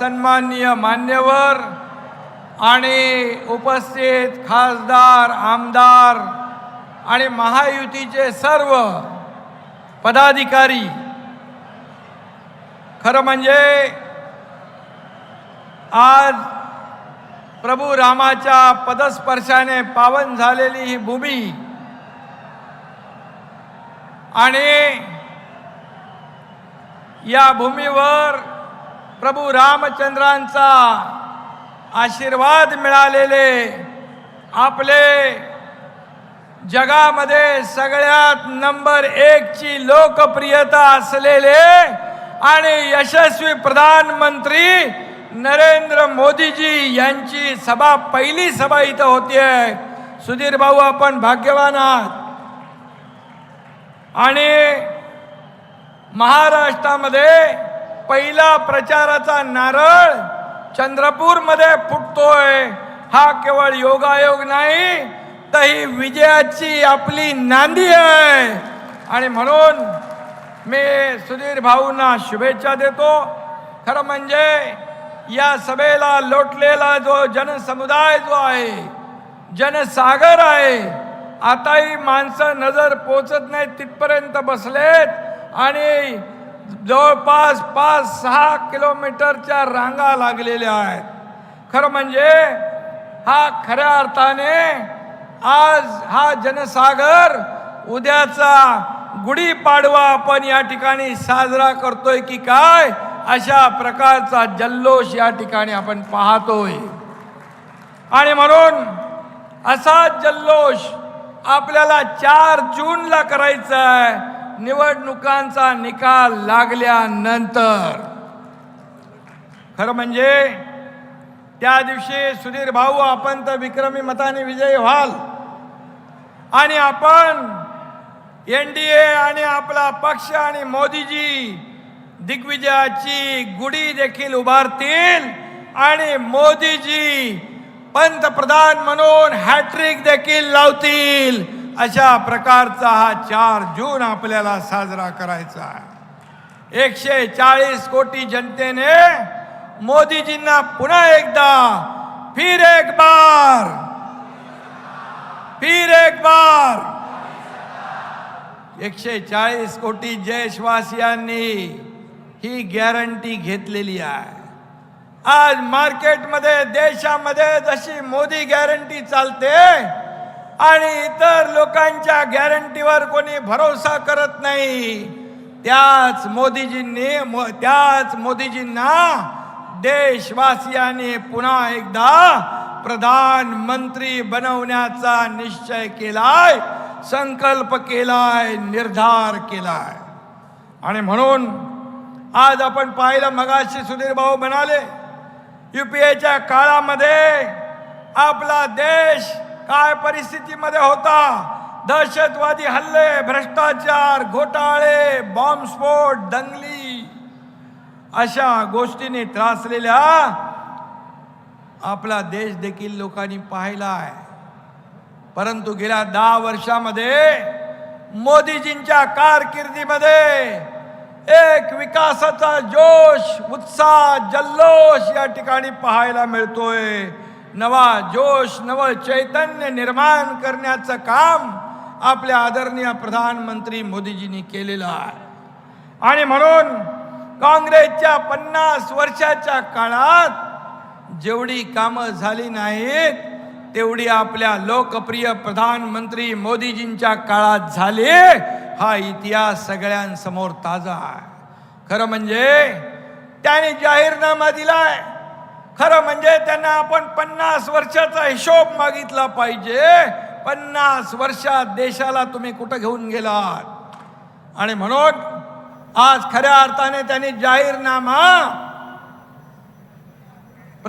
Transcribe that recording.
सन्माननीय मान्यवर आणि उपस्थित खासदार, आमदार आणि महायुतीचे सर्व पदाधिकारी, खरं म्हणजे आज प्रभू रामाच्या पदस्पर्शाने पावन झालेली ही भूमी आणि या भूमीवर प्रभू रामचंद्रांचा आशीर्वाद मिळालेले आपले जगामध्ये सगळ्यात नंबर 1 ची लोकप्रियता असलेले आणि यशस्वी प्रधानमंत्री नरेंद्र मोदीजी यांची सभा, पहिली सभा इथं होतीये. सुधीर भाऊ, आपण भाग्यवान आहात. आणि महाराष्ट्रामध्ये पहिला प्रचाराचा नारळ चंद्रपूरमध्ये फुटतोय. हा केवळ योगायोग नाही, तर ही विजयाची आपली नांदी आहे. आणि म्हणून मी सुधीर भाऊंना शुभेच्छा देतो. खरं म्हणजे या सभेला लोटलेला जो जनसमुदाय जो आहे, जनसागर आहे, आताही माणसं नजर पोचत नाहीत तिथपर्यंत बसलेत आणि जवळपास 5-6 किलोमीटरच्या रांगा लागलेल्या आहेत. खरं म्हणजे हा खऱ्या अर्थाने आज हा जनसागर उद्याचा गुढीपाडवा आपण या ठिकाणी साजरा करतोय की काय, अशा प्रकारचा जल्लोष या ठिकाणी आपण पाहतोय. आणि म्हणून असा जल्लोष आपल्याला 4 जूनला करायचा आहे, निवडणुकांचा निकाल लागल्यानंतर. खरं म्हणजे त्या दिवशी सुधीर भाऊ, आपण तर विक्रमी मताने विजयी व्हाल आणि आपण NDA आणि आपला पक्ष आणि मोदीजी दिग्विजयाची गुढी देखील उभारतील आणि मोदीजी पंतप्रधान म्हणून हॅट्रिक देखील लावतील. अशा प्रकारचा हा 4 जून आपल्याला साजरा करायचा आहे. 140 कोटी जनतेने मोदीजींना पुन्हा एकदा फिर एक बार 140 कोटी देशवासियांनी ही गॅरंटी घेतलेली आहे. आज मार्केटमध्ये, देशामध्ये जशी मोदी गॅरंटी चालते आणि इतर लोकांच्या गॅरंटीवर कोणी भरोसा करत नाही, त्याच मोदीजींना देशवासियांनी पुन्हा एकदा प्रधानमंत्री बनवण्याचा निश्चय केलाय, संकल्प केलाय, निर्धार केलाय. आणि म्हणून आज आपण पाहिलं, मगाशी सुधीर भाऊ म्हणाले, UPAच्या काळामध्ये आपला देश काय परिस्थितीमध्ये होता. दहशतवादी हल्ले, भ्रष्टाचार, घोटाळे, बॉम्बस्फोट, दंगली, अशा गोष्टींनी त्रासलेला आपला देश देखील लोकांनी पाहिला आहे. परंतु गेल्या 10 वर्षामध्ये मोदीजींच्या कारकिर्दीमध्ये एक विकासाचा जोश, उत्साह, जल्लोष या ठिकाणी पाहायला मिळतोय. नवा जोश, नवं चैतन्य निर्माण करण्याचं काम आपल्या आदरणीय प्रधानमंत्री मोदीजींनी केलेलं आहे. आणि म्हणून काँग्रेसच्या 50 वर्षाच्या काळात जेवढी कामं झाली नाहीत, तेवढी आपल्या लोकप्रिय प्रधानमंत्री मोदीजींच्या काळात झाली. हा इतिहास सगळ्यांसमोर ताजा आहे. खरं म्हणजे त्यांनी जाहीरनामा दिलाय. खरं म्हणजे त्यांना आपण 50 वर्षाचा हिशोब मागितला पाहिजे. 50 वर्षात देशाला तुम्ही कुठं घेऊन गेलात. आणि म्हणून आज खऱ्या अर्थाने त्यांनी जाहीरनामा